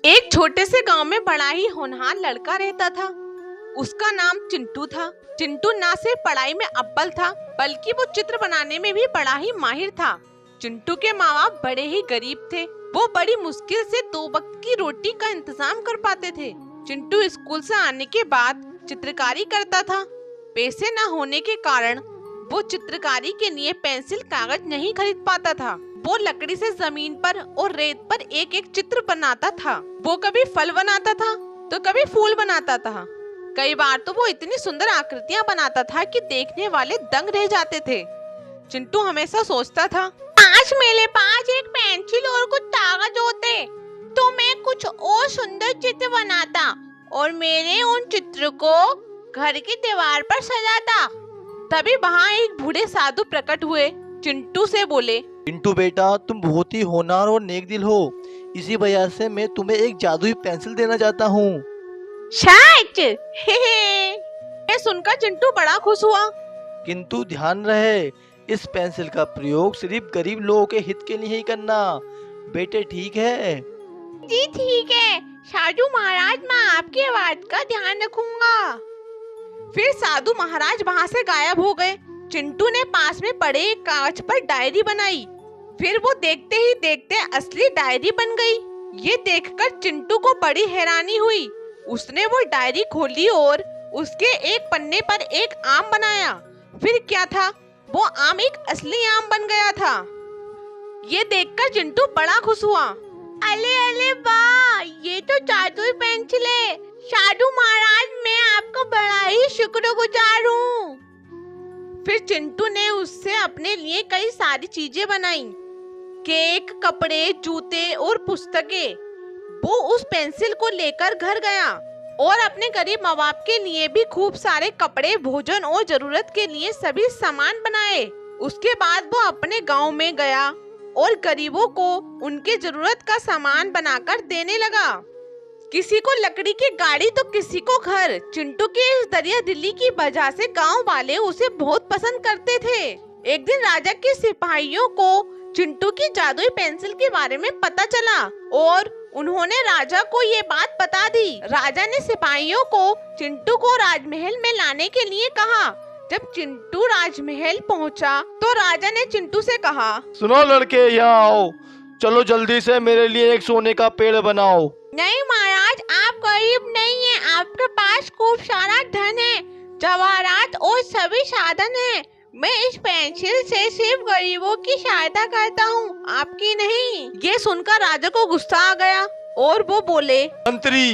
एक छोटे से गांव में बड़ा ही होनहार लड़का रहता था। उसका नाम चिंटू था। चिंटू ना सिर्फ पढ़ाई में अव्वल था, बल्कि वो चित्र बनाने में भी बड़ा ही माहिर था। चिंटू के माँ बाप बड़े ही गरीब थे। वो बड़ी मुश्किल से 2 वक्त की रोटी का इंतजाम कर पाते थे। चिंटू स्कूल से आने के बाद चित्रकारी करता था। पैसे न होने के कारण वो चित्रकारी के लिए पेंसिल कागज नहीं खरीद पाता था। वो लकड़ी से जमीन पर और रेत पर एक एक चित्र बनाता था। वो कभी फल बनाता था तो कभी फूल बनाता था। कई बार तो वो इतनी सुंदर आकृतियां बनाता था कि देखने वाले दंग रह जाते थे। चिंटू हमेशा सोचता था, आज मेरे पास एक पेंसिल और कुछ कागज होते तो मैं कुछ और सुंदर चित्र बनाता और मेरे उन चित्र को घर की दीवार पर सजाता। तभी वहाँ एक बूढ़े साधु प्रकट हुए। चिंटू से बोले, चिंटू बेटा, तुम बहुत ही होनहार और नेक दिल हो। इसी वजह से मैं तुम्हें एक जादुई पेंसिल देना चाहता हूँ। शायद ये सुनकर चिंटू बड़ा खुश हुआ। किंतु ध्यान रहे, इस पेंसिल का प्रयोग सिर्फ गरीब लोगों के हित के लिए ही करना। बेटे ठीक है? जी ठीक है साधु महाराज, मैं आपकी बात का ध्यान रखूंगा। फिर साधु महाराज वहाँ से गायब हो गए। चिंटू ने पास में पड़े एक कागज पर डायरी बनाई। फिर वो देखते ही देखते असली डायरी बन गई। ये देखकर चिंटू को बड़ी हैरानी हुई। उसने वो डायरी खोली और उसके एक पन्ने पर एक आम बनाया। फिर क्या था, वो आम एक असली आम बन गया था। ये देखकर चिंटू बड़ा खुश हुआ। अले अले वाह, ये तो जादुई पेंसिल है। साधु महाराज, मैं आपका बड़ा ही शुक्रगुजार हूँ। फिर चिंटू ने उससे अपने लिए कई सारी चीजें बनाई, केक, कपड़े, जूते और पुस्तकें। वो उस पेंसिल को लेकर घर गया और अपने गरीब माँ बाप के लिए भी खूब सारे कपड़े, भोजन और जरूरत के लिए सभी सामान बनाए। उसके बाद वो अपने गांव में गया और गरीबों को उनके जरूरत का सामान बनाकर देने लगा। किसी को लकड़ी की गाड़ी तो किसी को घर। चिंटू की इस दरिया दिली की वजह से गांव वाले उसे बहुत पसंद करते थे। एक दिन राजा के सिपाहियों को चिंटू की जादुई पेंसिल के बारे में पता चला और उन्होंने राजा को ये बात बता दी। राजा ने सिपाहियों को चिंटू को राजमहल में लाने के लिए कहा। जब चिंटू राजमहल पहुंचा, तो राजा ने चिंटू से कहा, सुनो लड़के, यहाँ आओ। चलो जल्दी से मेरे लिए एक सोने का पेड़ बनाओ। नहीं महाराज, आप गरीब नहीं हैं। आपके पास खूब सारा धन है, जवाहरात और सभी साधन हैं। मैं इस पेंसिल से सिर्फ गरीबों की सहायता करता हूँ, आपकी नहीं। ये सुनकर राजा को गुस्सा आ गया और वो बोले, मंत्री,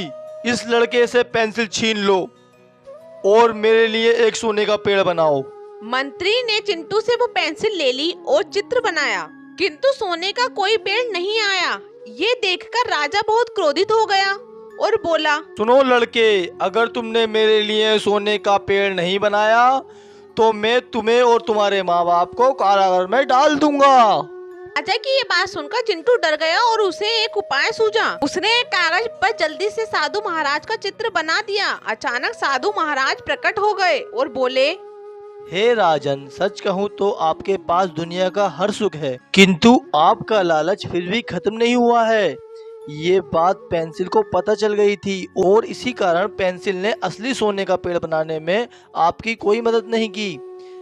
इस लड़के से पेंसिल छीन लो और मेरे लिए एक सोने का पेड़ बनाओ। मंत्री ने चिंटू से वो पेंसिल ले ली और चित्र बनाया, किंतु सोने का कोई पेड़ नहीं आया। ये देखकर राजा बहुत क्रोधित हो गया और बोला, सुनो लड़के, अगर तुमने मेरे लिए सोने का पेड़ नहीं बनाया तो मैं तुम्हें और तुम्हारे माँ बाप को कारागार में डाल दूंगा। राजा की ये बात सुनकर चिंटू डर गया और उसे एक उपाय सूझा। उसने एक कागज पर जल्दी से साधु महाराज का चित्र बना दिया। अचानक साधु महाराज प्रकट हो गए और बोले, हे राजन, सच कहूँ तो आपके पास दुनिया का हर सुख है, किंतु आपका लालच फिर भी खत्म नहीं हुआ है। ये बात पेंसिल को पता चल गई थी और इसी कारण पेंसिल ने असली सोने का पेड़ बनाने में आपकी कोई मदद नहीं की।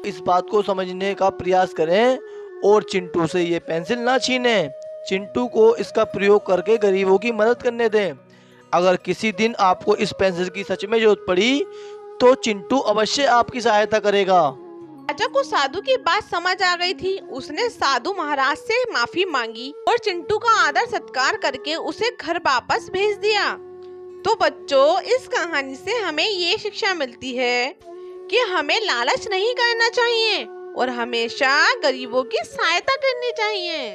इस बात को समझने का प्रयास करें और चिंटू से ये पेंसिल ना छीनें। चिंटू को इसका प्रयोग करके गरीबों की मदद करने दें। अगर किसी दिन आपको इस पेंसिल की सच में जरूरत पड़ी तो चिंटू अवश्य आपकी सहायता करेगा। राजा को साधु की बात समझ आ गई थी। उसने साधु महाराज से माफी मांगी और चिंटू का आदर सत्कार करके उसे घर वापस भेज दिया। तो बच्चों, इस कहानी से हमें ये शिक्षा मिलती है कि हमें लालच नहीं करना चाहिए और हमेशा गरीबों की सहायता करनी चाहिए।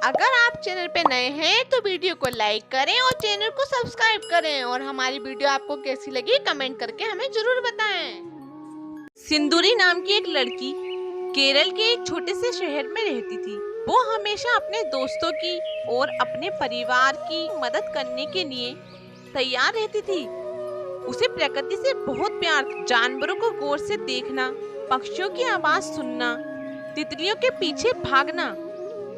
अगर आप चैनल पे नए हैं तो वीडियो को लाइक करें और चैनल को सब्सक्राइब करें और हमारी वीडियो आपको कैसी लगी कमेंट करके हमें जरूर बताएं। सिंदूरी नाम की एक लड़की केरल के एक छोटे से शहर में रहती थी। वो हमेशा अपने दोस्तों की और अपने परिवार की मदद करने के लिए तैयार रहती थी। उसे प्रकृति से बहुत प्यार था। जानवरों को गौर से देखना, पक्षियों की आवाज सुनना, तितलियों के पीछे भागना,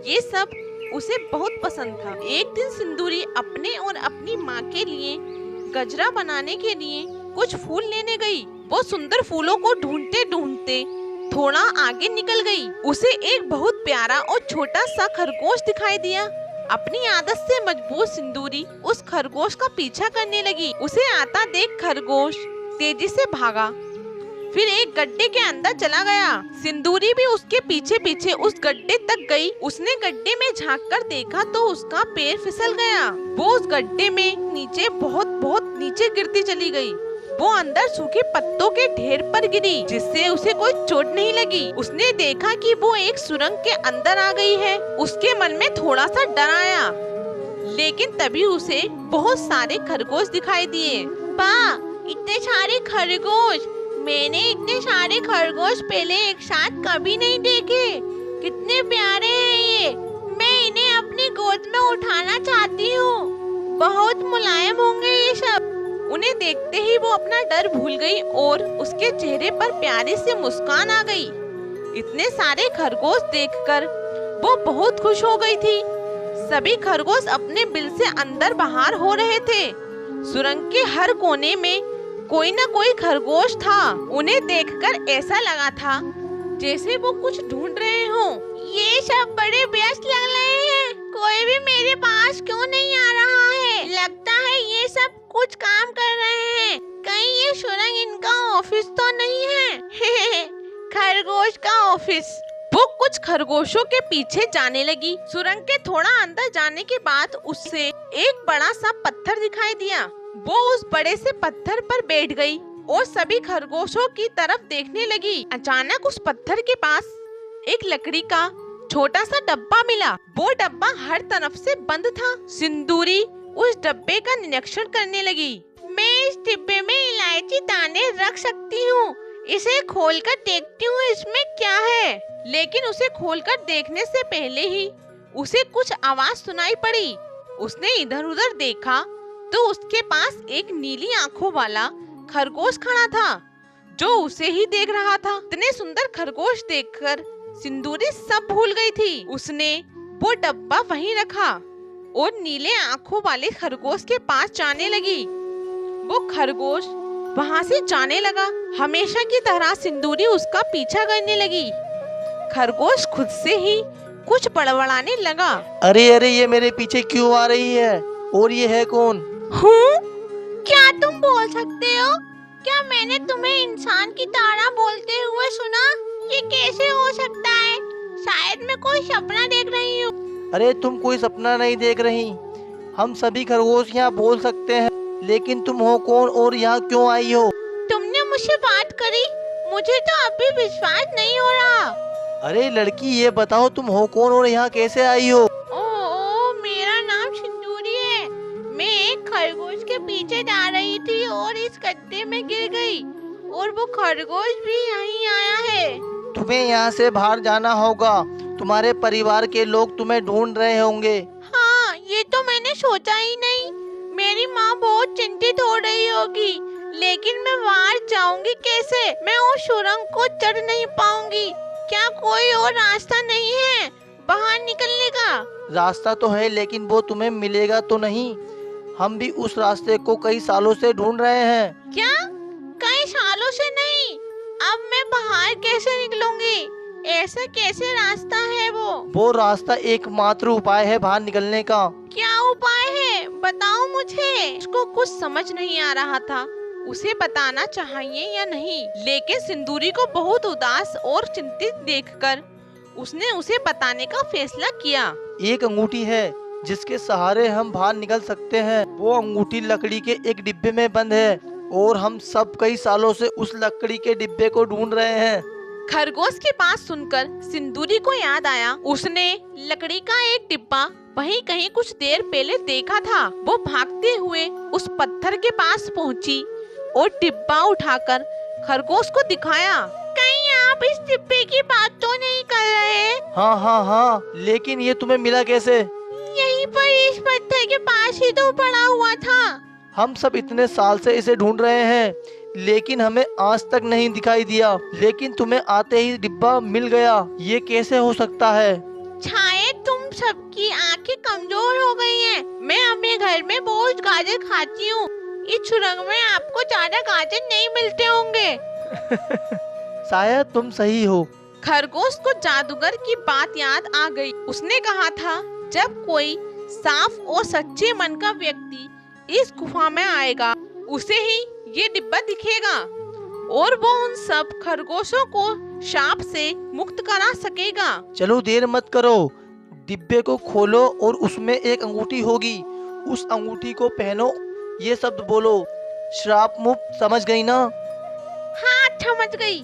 ये सब उसे बहुत पसंद था। एक दिन सिंदूरी अपने और अपनी माँ के लिए गजरा बनाने के लिए कुछ फूल लेने गई। वो सुंदर फूलों को ढूंढते ढूंढते थोड़ा आगे निकल गई। उसे एक बहुत प्यारा और छोटा सा खरगोश दिखाई दिया। अपनी आदत से मजबूर सिंदूरी उस खरगोश का पीछा करने लगी। उसे आता देख खरगोश तेजी से भागा, फिर एक गड्ढे के अंदर चला गया। सिंदूरी भी उसके पीछे पीछे उस गड्ढे तक गई। उसने गड्ढे में झांककर देखा तो उसका पैर फिसल गया। वो उस गड्ढे में नीचे बहुत बहुत नीचे गिरती चली गई। वो अंदर सूखे पत्तों के ढेर पर गिरी, जिससे उसे कोई चोट नहीं लगी। उसने देखा कि वो एक सुरंग के अंदर आ गई है। उसके मन में थोड़ा सा डर आया, लेकिन तभी उसे बहुत सारे खरगोश दिखाई दिए। इतने सारे खरगोश! मैंने इतने सारे खरगोश पहले एक साथ कभी नहीं देखे। कितने प्यारे हैं ये! मैं इन्हें अपनी गोद में उठाना चाहती हूँ। बहुत मुलायम होंगे ये सब। उन्हें देखते ही वो अपना डर भूल गई और उसके चेहरे पर प्यारी सी मुस्कान आ गई। इतने सारे खरगोश देखकर वो बहुत खुश हो गई थी। सभी खरगोश अपने बिल से अंदर बाहर हो रहे थे। सुरंग के हर कोने में कोई न कोई खरगोश था। उन्हें देखकर ऐसा लगा था जैसे वो कुछ ढूंढ रहे हों। ये सब बड़े व्यस्त लग रहे हैं। कोई भी मेरे पास क्यों नहीं आ रहा है? लगता है ये सब कुछ काम कर रहे हैं। कहीं ये सुरंग इनका ऑफिस तो नहीं है? खरगोश का ऑफिस। वो कुछ खरगोशों के पीछे जाने लगी। सुरंग के थोड़ा अंदर जाने के बाद उससे एक बड़ा सा पत्थर दिखाई दिया। वो उस बड़े से पत्थर पर बैठ गई और सभी खरगोशों की तरफ देखने लगी। अचानक उस पत्थर के पास एक लकड़ी का छोटा सा डब्बा मिला। वो डब्बा हर तरफ से बंद था। सिंदूरी उस डब्बे का निरीक्षण करने लगी। मैं इस डिब्बे में इलायची दाने रख सकती हूँ। इसे खोलकर देखती हूँ इसमें क्या है। लेकिन उसे खोलकर देखने से पहले ही उसे कुछ आवाज सुनाई पड़ी। उसने इधर उधर देखा तो उसके पास एक नीली आंखों वाला खरगोश खड़ा था, जो उसे ही देख रहा था। इतने सुंदर खरगोश देखकर सिंदूरी सब भूल गई थी। उसने वो डब्बा वहीं रखा और नीले आंखों वाले खरगोश के पास जाने लगी। वो खरगोश वहाँ से जाने लगा। हमेशा की तरह सिंदूरी उसका पीछा करने लगी। खरगोश खुद से ही कुछ बड़बड़ाने लगा। अरे अरे, ये मेरे पीछे क्यों आ रही है? और ये है कौन? हूँ? क्या तुम बोल सकते हो? क्या मैंने तुम्हें इंसान की तरह बोलते हुए सुना? ये कैसे हो सकता है? शायद मैं कोई सपना देख रही हूँ। अरे तुम कोई सपना नहीं देख रही। हम सभी खरगोश यहाँ बोल सकते हैं, लेकिन तुम हो कौन और यहाँ क्यों आई हो? तुमने मुझसे बात करी? मुझे तो अभी विश्वास नहीं हो रहा। अरे लड़की, ये बताओ तुम हो कौन और यहाँ कैसे आई हो? ओ, मेरा नाम सिंदूरी है। मैं एक खरगोश के पीछे जा रही थी और इस गड्ढे में गिर गई और वो खरगोश भी यहीं आया है। तुम्हें यहाँ से बाहर जाना होगा। तुम्हारे परिवार के लोग तुम्हें ढूंढ रहे होंगे। हाँ, ये तो मैंने सोचा ही नहीं। मेरी माँ बहुत चिंतित हो रही होगी, लेकिन मैं बाहर जाऊंगी कैसे? मैं उस सुरंग को चढ़ नहीं पाऊंगी। क्या कोई और रास्ता नहीं है बाहर निकलने का? रास्ता तो है, लेकिन वो तुम्हें मिलेगा तो नहीं। हम भी उस रास्ते को कई सालों से ढूंढ रहे हैं। क्या? कई सालों से नहीं? अब मैं बाहर कैसे निकलूंगी? ऐसा कैसे रास्ता है वो रास्ता एकमात्र उपाय है बाहर निकलने का। क्या उपाय है? बताओ मुझे। उसको कुछ समझ नहीं आ रहा था उसे बताना चाहिए या नहीं, लेकिन सिंदूरी को बहुत उदास और चिंतित देखकर उसने उसे बताने का फैसला किया। एक अंगूठी है जिसके सहारे हम बाहर निकल सकते हैं। वो अंगूठी लकड़ी के एक डिब्बे में बंद है और हम सब कई सालों से उस लकड़ी के डिब्बे को ढूंढ रहे हैं। खरगोश की बात सुनकर सिंदूरी को याद आया। उसने लकड़ी का एक डिब्बा वहीं कहीं कुछ देर पहले देखा था। वो भागते हुए उस पत्थर के पास पहुंची और डिब्बा उठाकर खरगोश को दिखाया। कहीं आप इस डिब्बे की बात तो नहीं कर रहे? हाँ, लेकिन ये तुम्हें मिला कैसे? यहीं पर इस पत्थर के पास ही तो पड़ा हुआ था। हम सब इतने साल से इसे ढूंढ रहे हैं, लेकिन हमें आज तक नहीं दिखाई दिया। लेकिन तुम्हें आते ही डिब्बा मिल गया। ये कैसे हो सकता है? शायद तुम सबकी आंखें कमजोर हो गई हैं। मैं अपने घर में बहुत गाजर खाती हूँ। इस सुरंग में आपको ज्यादा गाजर नहीं मिलते होंगे। शायद तुम सही हो। खरगोश को जादूगर की बात याद आ गई। उसने कहा था, जब कोई साफ और सच्चे मन का व्यक्ति इस गुफा में आएगा, उसे ही ये डिब्बा दिखेगा और वो उन सब खरगोशों को शाप से मुक्त करा सकेगा। चलो देर मत करो, डिब्बे को खोलो और उसमें एक अंगूठी होगी। उस अंगूठी को पहनो, ये शब्द बोलो, श्राप मुक्त। समझ गई ना? हाँ समझ गई,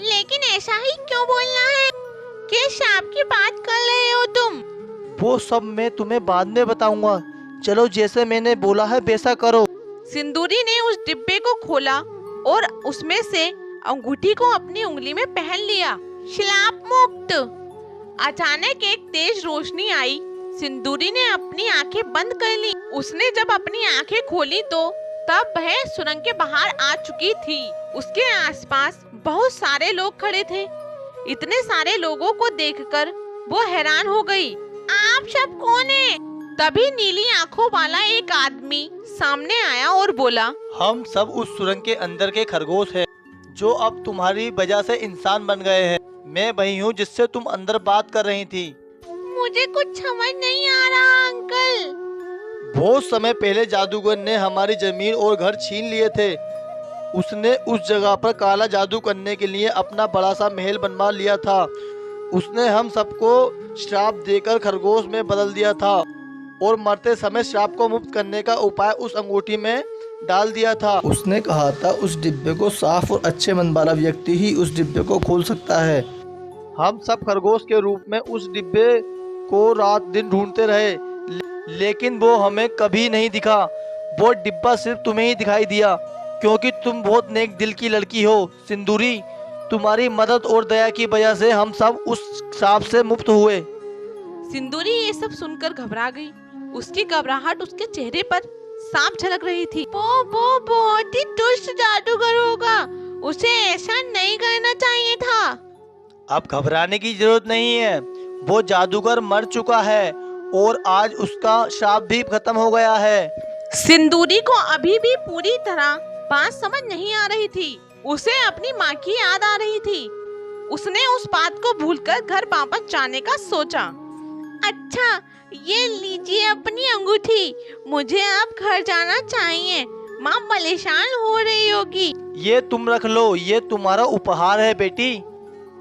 लेकिन ऐसा ही क्यों बोलना है? किस शाप की बात कर रहे हो तुम? वो सब मैं तुम्हें बाद में बताऊंगा। चलो जैसे मैंने बोला है वैसा करो। सिंदूरी ने उस डिब्बे को खोला और उसमें से अंगूठी को अपनी उंगली में पहन लिया। श्राप मुक्त। अचानक एक तेज रोशनी आई। सिंदूरी ने अपनी आंखें बंद कर ली। उसने जब अपनी आंखें खोली तो तब वह सुरंग के बाहर आ चुकी थी। उसके आसपास बहुत सारे लोग खड़े थे। इतने सारे लोगों को देखकर वो हैरान हो गई। आप सब कौन हैं? तभी नीली आंखों वाला एक आदमी सामने आया और बोला, हम सब उस सुरंग के अंदर के खरगोश हैं, जो अब तुम्हारी वजह से इंसान बन गए हैं। मैं वही हूँ जिससे तुम अंदर बात कर रही थी। मुझे कुछ समझ नहीं आ रहा अंकल। बहुत समय पहले जादूगर ने हमारी जमीन और घर छीन लिए थे। उसने उस जगह पर काला जादू करने के लिए अपना बड़ा सा महल बनवा लिया था। उसने हम सबको श्राप देकर खरगोश में बदल दिया था और मरते समय श्राप को मुक्त करने का उपाय उस अंगूठी में डाल दिया था। उसने कहा था उस डिब्बे को साफ और अच्छे मन वाला व्यक्ति ही उस डिब्बे को खोल सकता है। हम सब खरगोश के रूप में उस डिब्बे को रात दिन ढूंढते रहे, लेकिन वो हमें कभी नहीं दिखा। वो डिब्बा सिर्फ तुम्हें ही दिखाई दिया, क्योंकि तुम बहुत नेक दिल की लड़की हो सिंदूरी। तुम्हारी मदद और दया की वजह से हम सब उस श्राप से मुक्त हुए। सिंदूरी ये सब सुनकर घबरा गई। उसकी घबराहट उसके चेहरे पर साफ झलक रही थी। वो बहुत ही दुष्ट जादूगर होगा। उसे ऐसा नहीं करना चाहिए था। अब घबराने की जरूरत नहीं है। वो जादूगर मर चुका है और आज उसका श्राप भी खत्म हो गया है। सिंदूरी को अभी भी पूरी तरह बात समझ नहीं आ रही थी। उसे अपनी माँ की याद आ रही थी। उसने उस बात को भूलकर घर वापस जाने का सोचा। अच्छा, ये लीजिए अपनी अंगूठी। मुझे अब घर जाना चाहिए। माँ परेशान हो रही होगी। ये तुम रख लो, ये तुम्हारा उपहार है बेटी।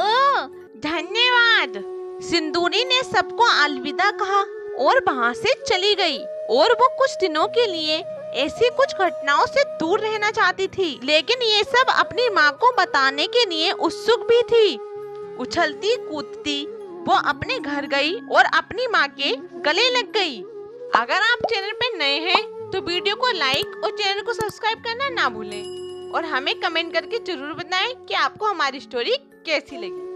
ओह, धन्यवाद। सिंदूरी ने सबको अलविदा कहा और वहाँ से चली गई। और वो कुछ दिनों के लिए ऐसी कुछ घटनाओं से दूर रहना चाहती थी, लेकिन ये सब अपनी माँ को बताने के लिए उत्सुक भी थी। उछलती कूदती वो अपने घर गई और अपनी माँ के गले लग गई। अगर आप चैनल पे नए हैं तो वीडियो को लाइक और चैनल को सब्सक्राइब करना ना भूलें और हमें कमेंट करके जरूर बताएं कि आपको हमारी स्टोरी कैसी लगी।